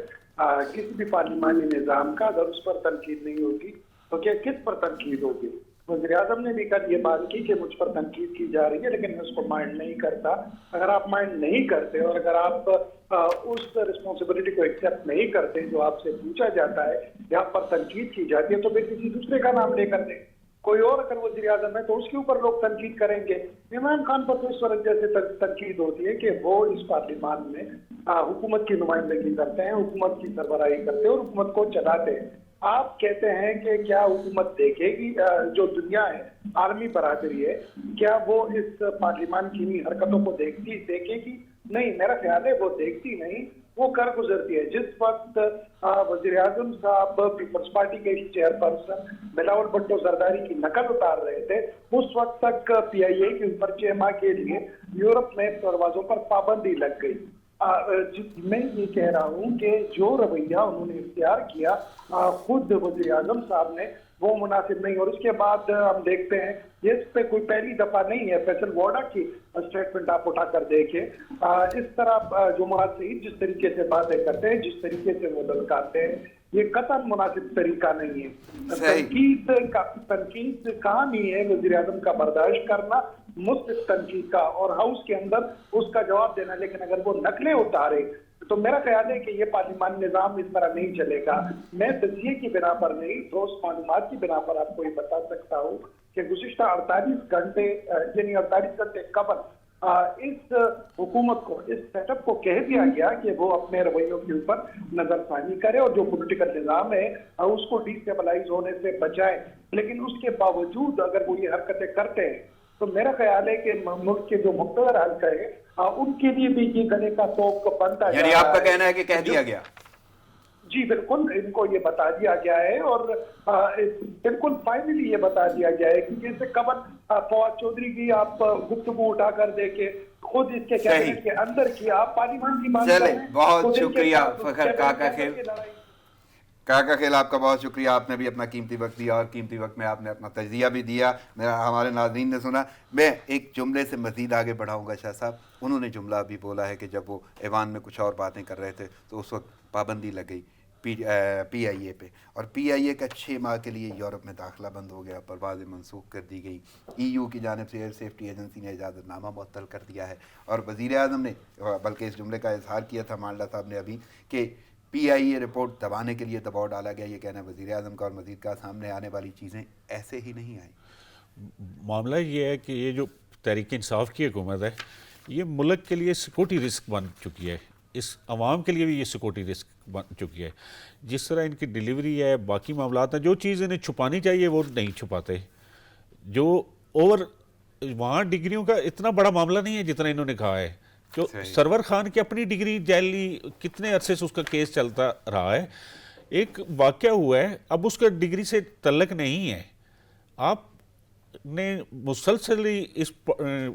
Speaker 5: کسی بھی پارلیمانی نظام کا، اگر اس پر تنقید نہیں ہوگی تو کیا کس پر تنقید ہوگی. وزیر اعظم نے بھی کل یہ بات کی کہ مجھ پر تنقید کی جا رہی ہے لیکن میں اس کو مائنڈ نہیں کرتا. اگر آپ مائنڈ نہیں کرتے اور اگر آپ اس رسپانسبلٹی کو ایکسیپٹ نہیں کرتے جو آپ سے پوچھا جاتا ہے یا آپ پر تنقید کی جاتی ہے تو پھر کسی دوسرے کا نام لے کر دیں. کوئی اور اگر وزیر اعظم ہے تو اس کے اوپر لوگ تنقید کریں گے. عمران خان پر تو اس وجہ سے تنقید ہوتی ہے کہ وہ اس پارلیمان میں حکومت کی نمائندگی کرتے ہیں، حکومت کی سربراہی کرتے ہیں اور حکومت کو چلاتے ہیں. آپ کہتے ہیں کہ کیا حکومت دیکھے گی، جو دنیا ہے عالمی برادری ہے، کیا وہ اس پارلیمان کی حرکتوں کو دیکھے گی؟ نہیں، میرا خیال ہے وہ دیکھتی نہیں، وہ کر گزرتی ہے. جس وقت وزیر اعظم صاحب پیپلز پارٹی کے چیئر پرسن بلاول بھٹو زرداری کی نقل اتار رہے تھے، اس وقت تک پی آئی اے کے اوپر 6 ماہ کے لیے یورپ میں پروازوں پر پابندی لگ گئی. میں یہ کہہ رہا ہوں کہ جو رویہ انہوں نے اختیار کیا خود وزیر اعظم صاحب نے، وہ مناسب نہیں. اور اس کے بعد ہم دیکھتے ہیں یہ اس پہ کوئی پہلی دفعہ نہیں ہے. فیصل وارڈا کی اسٹیٹمنٹ آپ اٹھا کر دیکھیں، اس طرح جو معاذ سعید جس طریقے سے باتیں کرتے ہیں، جس طریقے سے وہ للکارتے ہیں، یہ قطعاً مناسب طریقہ نہیں ہے. تنقید کہاں نہیں ہے وزیر اعظم کا برداشت کرنا، مثبت تنقید کا، اور ہاؤس کے اندر اس کا جواب دینا. لیکن اگر وہ نقلیں اتارے تو میرا خیال ہے کہ یہ پارلیمان نظام اس طرح نہیں چلے گا. میں تجزیے کی بنا پر نہیں، ٹھوس معلومات کی بنا پر آپ کو یہ بتا سکتا ہوں کہ گزشتہ 48 گھنٹے یعنی 48 گھنٹے قبل اس حکومت کو، اس سیٹ اپ کو کہہ دیا گیا کہ وہ اپنے رویوں کے اوپر نظر ثانی کرے اور جو پولیٹیکل نظام ہے اس کو ڈی اسٹیبلائز ہونے سے بچائے. لیکن اس کے باوجود اگر وہ یہ حرکتیں کرتے ہیں تو میرا خیال ہے کہ ملک کے جو مقتدر حلقے ہیں ان کے لیے بھی یہ گلے کا توق بنتا ہے.
Speaker 2: یعنی آپ کا کہنا ہے کہ کہہ دیا گیا؟
Speaker 5: جی بالکل، ان کو یہ بتا دیا گیا ہے اور بالکل فائنلی یہ بتا دیا گیا ہے کہ اس سے قبل فواد چودھری کی آپ گفتگو اٹھا کر دیکھیں، خود اس کے کیبنٹ کے اندر کی آپ پارلیمان کی بات کریں.
Speaker 2: چلیں، بہت شکریہ فخر کاکا کھیل. کاکا کھیل آپ کا بہت شکریہ. آپ نے بھی اپنا قیمتی وقت دیا اور قیمتی وقت میں آپ نے اپنا تجزیہ بھی دیا. ہمارے ناظرین نے سنا. میں ایک جملے سے مزید آگے بڑھاؤں گا. شاہ صاحب، انہوں نے جملہ بھی بولا ہے کہ جب وہ ایوان میں کچھ اور باتیں کر رہے تھے تو اس وقت پابندی لگ گئی پی آئی اے پہ، اور پی آئی اے کا 6 ماہ کے لیے یورپ میں داخلہ بند ہو گیا، پروازیں منسوخ کر دی گئی. ای یو کی جانب سے ایئر سیفٹی ایجنسی نے اجازت نامہ معطل کر دیا ہے. اور وزیر اعظم نے بلکہ اس جملے کا اظہار کیا تھا مانڈا صاحب نے ابھی کہ پی آئی اے رپورٹ دبانے کے لیے دباؤ ڈالا گیا. یہ کہنا وزیر اعظم کا اور مزید کا سامنے آنے والی چیزیں ایسے ہی نہیں آئیں.
Speaker 1: معاملہ یہ ہے کہ یہ جو تحریک انصاف کی حکومت ہے یہ ملک کے لیے سیکورٹی رسک بن چکی ہے. اس عوام کے لیے بھی یہ سیکورٹی رسک بن چکی ہے. جس طرح ان کی ڈیلیوری ہے، باقی معاملات ہیں، جو چیز انہیں چھپانی چاہیے وہ نہیں چھپاتے. جو وہاں ڈگریوں کا اتنا بڑا معاملہ نہیں ہے جتنا انہوں نے کہا ہے. جو سرور خان کی اپنی ڈگری جعلی، کتنے عرصے سے اس کا کیس چلتا رہا ہے. ایک واقعہ ہوا ہے، اب اس کا ڈگری سے تعلق نہیں ہے. آپ نے مسلسلی اس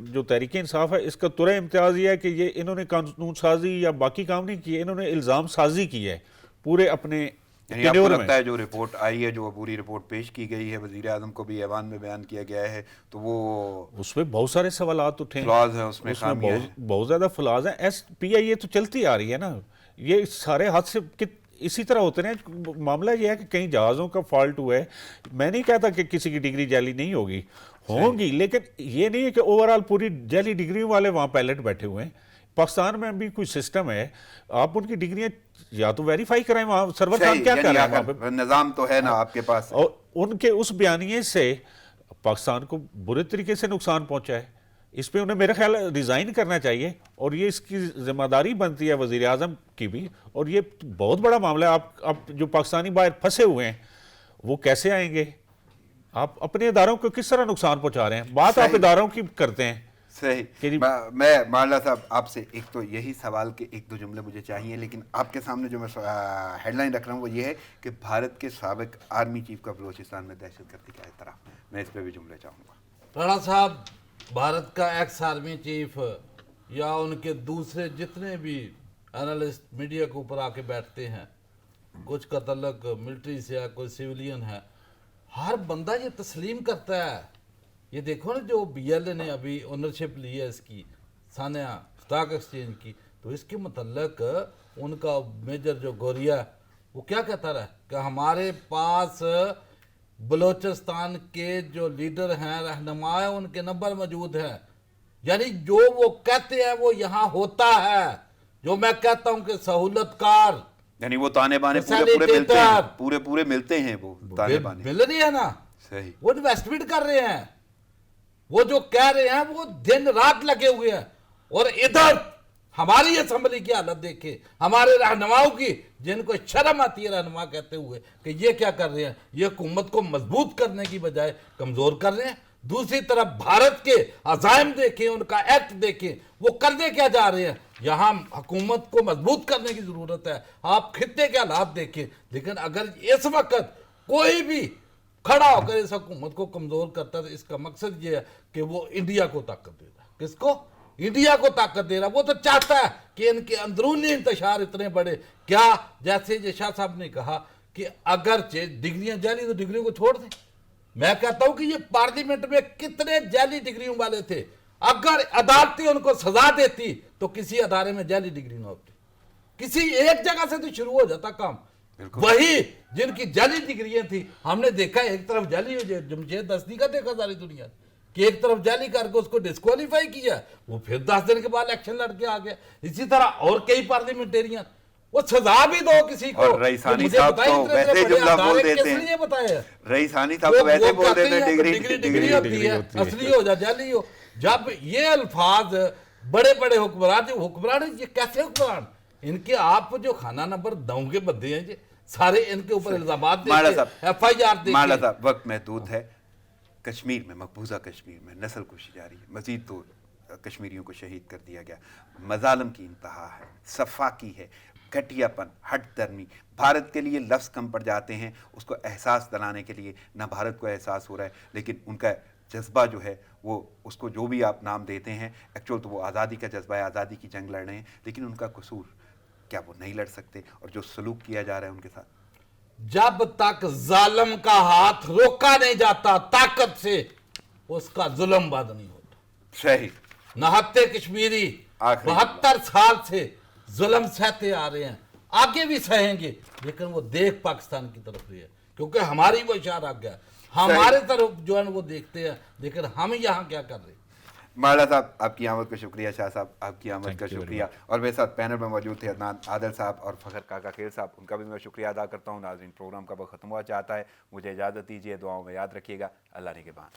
Speaker 1: جو تحریک انصاف ہے اس کا ترہ امتیاز یہ ہے کہ یہ انہوں نے قانون سازی یا باقی کام نہیں کیے، انہوں نے الزام سازی کی ہے پورے اپنے.
Speaker 2: یعنی آپ کو لگتا ہے جو رپورٹ آئی ہے، جو پوری رپورٹ پیش کی گئی ہے، وزیر اعظم کو بھی ایوان میں بیان کیا گیا ہے، تو وہ
Speaker 1: اس میں بہت سارے سوالات اٹھے ہیں،
Speaker 2: فلاز ہیں، اس میں خامیاں ہیں،
Speaker 1: بہت زیادہ فلاز ہیں. PIA تو چلتی آ رہی ہے نا. یہ سارے حادثے اسی طرح ہوتے ہیں. معاملہ یہ ہے کہ کہیں جہازوں کا فالٹ ہوا ہے. میں نہیں کہتا کہ کسی کی ڈگری جعلی نہیں ہوگی، ہوں گی، لیکن یہ نہیں ہے کہ اوورآل پوری جعلی ڈگریوں والے وہاں پائلٹ بیٹھے ہوئے ہیں. پاکستان میں بھی کوئی سسٹم ہے، آپ ان کی ڈگریاں یا تو ویریفائی کریں. وہاں سرور خان کیا کر رہے ہیں وہاں پہ؟
Speaker 2: نظام تو ہے نا آپ کے پاس.
Speaker 1: اور ان کے اس بیانیے سے پاکستان کو برے طریقے سے نقصان پہنچا ہے. اس پہ انہیں میرا خیال ریزائن کرنا چاہیے، اور یہ اس کی ذمہ داری بنتی ہے وزیر اعظم کی بھی. اور یہ بہت بڑا معاملہ ہے. آپ جو پاکستانی باہر پھنسے ہوئے ہیں وہ کیسے آئیں گے؟ آپ اپنے اداروں کو کس طرح نقصان پہنچا رہے ہیں؟ بات آپ اداروں کی کرتے ہیں.
Speaker 2: صحیح. میں مارلا صاحب آپ سے ایک تو یہی سوال کے ایک دو جملے مجھے چاہیے، لیکن آپ کے سامنے جو میں ہیڈ لائن رکھ رہا ہوں وہ یہ ہے کہ بھارت کے سابق آرمی چیف کا بلوچستان میں دہشت گردی کا اعتراف. میں اس پہ بھی جملے چاہوں گا.
Speaker 3: رانا صاحب، بھارت کا ایکس آرمی چیف یا ان کے دوسرے جتنے بھی انالسٹ میڈیا کے اوپر آ کے بیٹھتے ہیں، کچھ کا تعلق ملٹری سے ہے، کوئی سیولین ہے، ہر بندہ یہ تسلیم کرتا ہے. یہ دیکھو نا جو BLA نے ابھی اونرشپ لی ہے اس کی، سانیہ اسٹاک ایکسچینج کی، تو اس کے متعلق ان کا میجر جو گوریا وہ کیا کہتا رہا کہ ہمارے پاس بلوچستان کے جو لیڈر ہیں، رہنما ہیں، ان کے نمبر موجود ہیں. یعنی جو وہ کہتے ہیں وہ یہاں ہوتا ہے. جو میں کہتا ہوں کہ سہولت کار،
Speaker 2: یعنی وہ تانے بانے پورے ملتے ہیں وہ تانے بانے
Speaker 3: مل رہی ہے نا.
Speaker 2: صحیح.
Speaker 3: وہ انویسٹمنٹ کر رہے ہیں، وہ جو کہہ رہے ہیں وہ دن رات لگے ہوئے ہیں. اور ادھر ہماری اسمبلی کی حالت دیکھے، ہمارے رہنماؤں کی، جن کو شرم آتی ہے رہنما کہتے ہوئے کہ یہ کیا کر رہے ہیں، یہ حکومت کو مضبوط کرنے کی بجائے کمزور کر رہے ہیں. دوسری طرف بھارت کے عزائم دیکھیں، ان کا ایکٹ دیکھیں، وہ کرنے کیا جا رہے ہیں. یہاں حکومت کو مضبوط کرنے کی ضرورت ہے. آپ خطے کے حالات دیکھیں. لیکن اگر اس وقت کوئی بھی کھڑا ہو کر اس حکومت کو کمزور کرتا ہے، اس کا مقصد یہ ہے کہ وہ انڈیا کو طاقت دے رہا ہے. کس کو؟ انڈیا کو طاقت دے رہا ہے. وہ تو چاہتا ہے کہ ان کے اندرونی انتشار اتنے بڑے. کیا جیسے یہ شاہ صاحب نے کہا کہ اگرچہ ڈگریاں جعلی، تو ڈگریوں کو چھوڑ دیں. میں کہتا ہوں کہ یہ پارلیمنٹ میں کتنے جعلی ڈگریوں والے تھے. اگر عدالتیں ان کو سزا دیتی تو کسی ادارے میں جعلی ڈگری نہ ہوتی. کسی ایک جگہ سے تو شروع ہو جاتا کام. وہی جن کی جعلی ڈگریاں تھیں، ہم نے دیکھا ایک طرف جعلی جمشید دستی کا دیکھا ساری دنیا کہ ایک طرف جعلی کر کے اس کو ڈسکوالیفائی کیا، وہ پھر 10 دن کے بعد الیکشن لڑ کے آ گیا. اسی طرح اور کئی پارلیمنٹیرین، وہ سزا بھی دو کسی کو.
Speaker 2: اور رئیسانی صاحب تو ویسے جملہ بول دیتے ہیں، رئیسانی صاحب تو ویسے بول دیتے ہیں
Speaker 3: ڈگری ہوتی ہے، اصلی ہو جا جعلی ہو. جب یہ الفاظ بڑے بڑے حکمران، جو حکمران ہیں، یہ کیسے حکمران؟ ان کے آپ جو خانہ نمبر 9 کے بندے ہیں، یہ سارے ان کے اوپر الزامات دیکھیں، FIR دیکھیں.
Speaker 2: مالا صاحب وقت محدود ہے. کشمیر میں، مقبوضہ کشمیر میں نسل کشی جاری ہے. مزید تو کشمیریوں کو شہید کر دیا گیا. مظالم کی انتہا ہے، صفاقی ہے، گھٹیا پن، ہٹ درمی. بھارت کے لیے لفظ کم پڑ جاتے ہیں. اس کو احساس دلانے کے لیے نہ بھارت کو احساس ہو رہا ہے، لیکن ان کا جذبہ جو ہے وہ، اس کو جو بھی آپ نام دیتے ہیں، ایکچوئل تو وہ آزادی کا جذبہ ہے، آزادی کی جنگ لڑ رہے ہیں. لیکن ان کا قصور کیا وہ نہیں لڑ سکتے؟ اور جو سلوک کیا جا رہا ہے ان کے ساتھ،
Speaker 3: جب تک ظالم کا ہاتھ روکا نہیں جاتا طاقت سے، اس کا ظلم بند نہیں ہوتا.
Speaker 2: صحیح.
Speaker 3: نہتے کشمیری 72 سال سے ظلم سہتے آ رہے ہیں، آگے بھی سہیں گے، لیکن وہ دیکھ پاکستان کی طرف رہی ہے، کیونکہ ہماری وہ اشارہ گیا، ہمارے طرف جو ہے وہ دیکھتے ہیں، لیکن ہم یہاں کیا کر رہے ہیں.
Speaker 2: مالا صاحب آپ کی آمد کا شکریہ. شاہ صاحب آپ کی آمد کا شکریہ. اور میرے ساتھ پینل میں موجود تھے عدنان عادل صاحب اور فخر کاکا خیل صاحب، ان کا بھی میں شکریہ ادا کرتا ہوں. ناظرین، پروگرام کا وقت ختم ہوا چاہتا ہے، مجھے اجازت دیجیے. دعاؤں میں یاد رکھیے گا. اللہ نگہبان.